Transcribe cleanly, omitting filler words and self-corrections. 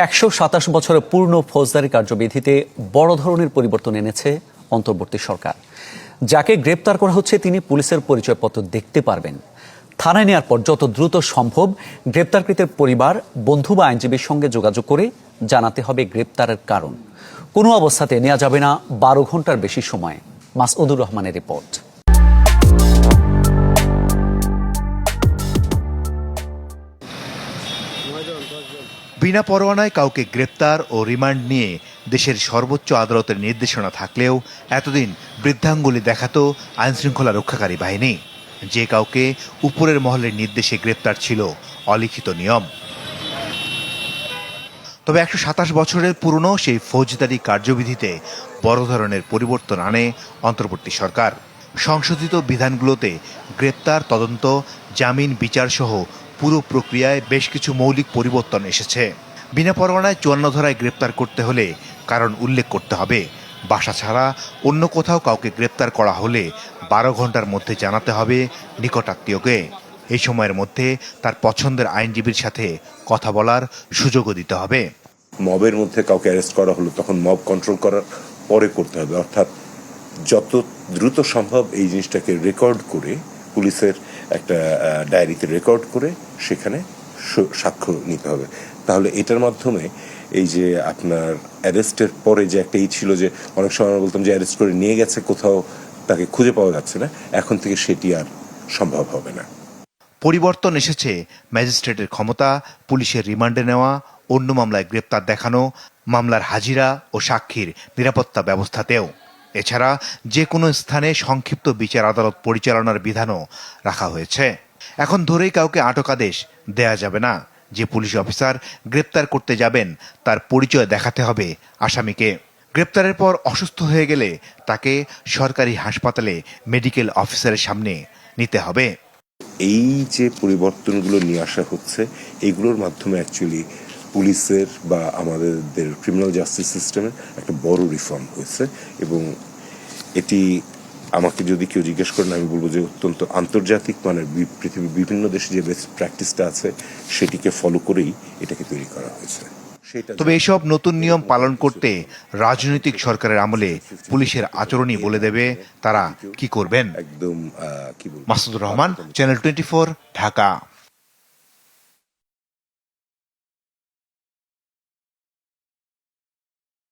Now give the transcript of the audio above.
১২৭ বছরের পূর্ণ ফৌজদারি কার্যবিধিতে বড় ধরনের পরিবর্তন এনেছে অন্তর্বর্তী সরকার। যাকে গ্রেপ্তার করা হচ্ছে তিনি পুলিশের পরিচয়পত্র দেখতে পারবেন। থানায় নেওয়ার পর যত দ্রুত সম্ভব গ্রেপ্তারকৃতের পরিবার, বন্ধু বা আইনজীবীর সঙ্গে যোগাযোগ করে জানাতে হবে গ্রেপ্তারের কারণ। কোনো অবস্থাতে নেওয়া যাবে না ১২ ঘন্টার বেশি সময়। মাসউদুর রহমানের রিপোর্ট। বিনা পরোয়ানায় কাউকে গ্রেপ্তার ও রিমান্ড নিয়ে দেশের সর্বোচ্চ আদালতের নির্দেশনা থাকলেও এতদিন বৃদ্ধাঙ্গুলি দেখাতো আইনশৃঙ্খলা রক্ষাকারী বাহিনী। যে কাউকে উপরের মহলের নির্দেশে গ্রেপ্তার ছিল অলিখিত নিয়ম। তবে ১২৭ বছরের পুরনো সেই ফৌজদারি কার্যবিধিতে বড় ধরনের পরিবর্তন আনে অন্তর্বর্তী সরকার। সংশোধিত বিধানগুলোতে গ্রেপ্তার, তদন্ত, জামিন, বিচার সহ পুরো প্রক্রিয়ায় বেশ কিছু মৌলিক পরিবর্তন এসেছে। বিনা পরোয়ানায় ৫৪ ধারায় গ্রেপ্তার করতে হলে কারণ উল্লেখ করতে হবে। বাসা ছাড়া অন্য কোথাও কাউকে গ্রেপ্তার করা হলে ১২ ঘন্টার মধ্যে জানাতে হবে নিকটাত্মীয়কে। এই সময়ের মধ্যে তার পছন্দের আইনজীবীর সাথে কথা বলার সুযোগও দিতে হবে। মবের মধ্যে কাউকে অ্যারেস্ট করা হলো তখন মব কন্ট্রোল করার পরে করতে হবে, অর্থাৎ যত দ্রুত সম্ভব এই জিনিসটাকে রেকর্ড করে পুলিশের একটা ডায়েরিতে রেকর্ড করে সেখানে সাক্ষ্য নিতে হবে। তাহলে এটার মাধ্যমে এই যে আপনার অ্যারেস্টের পরে যে একটা ছিল যে অনেক সময় আমরা বলতাম যে অ্যারেস্ট করে নিয়ে গেছে কোথাও, তাকে খুঁজে পাওয়া যাচ্ছে না, এখন থেকে সেটি আর সম্ভব হবে না। পরিবর্তন এসেছে ম্যাজিস্ট্রেটের ক্ষমতা, পুলিশের রিমান্ডে নেওয়া, অন্য মামলায় গ্রেপ্তার দেখানো, মামলার হাজিরা ও সাক্ষীর নিরাপত্তা ব্যবস্থাতেও। এছাড়া যে কোনো স্থানে সংক্ষিপ্ত বিচার আদালত পরিচালনার বিধানও রাখা হয়েছে। এখন ধরেই কাউকে আটকাদেশ দেয়া যাবে না। যে পুলিশ অফিসার গ্রেপ্তার করতে যাবেন তার পরিচয় দেখাতে হবে আসামিকে। গ্রেপ্তারের পর অসুস্থ হয়ে গেলে তাকে সরকারি হাসপাতালে মেডিকেল অফিসারের সামনে নিতে হবে। এই যে পরিবর্তনগুলো নিয়ে আসা হচ্ছে, এগুলোর মাধ্যমে অ্যাকচুয়ালি পুলিশের বা আমাদের ক্রিমিনাল জাস্টিস সিস্টেমের একটা বড় রিফর্ম হয়েছে এবং এটি আমাকে যদি কেউ জিজ্ঞেস করেন আমি বলবো যে অত্যন্ত আন্তর্জাতিক মানের পৃথিবীর বিভিন্ন দেশে যে বেস্ট প্র্যাকটিসটা আছে সেটিকে ফলো করেই এটাকে তৈরি করা হয়েছে। তবে এসব নতুন নিয়ম পালন করতে রাজনৈতিক সরকারের আমলে পুলিশের আচরণই বলে দেবে তারা কি করবেন। একদম মাসুদুর রহমান, চ্যানেল 24, ঢাকা।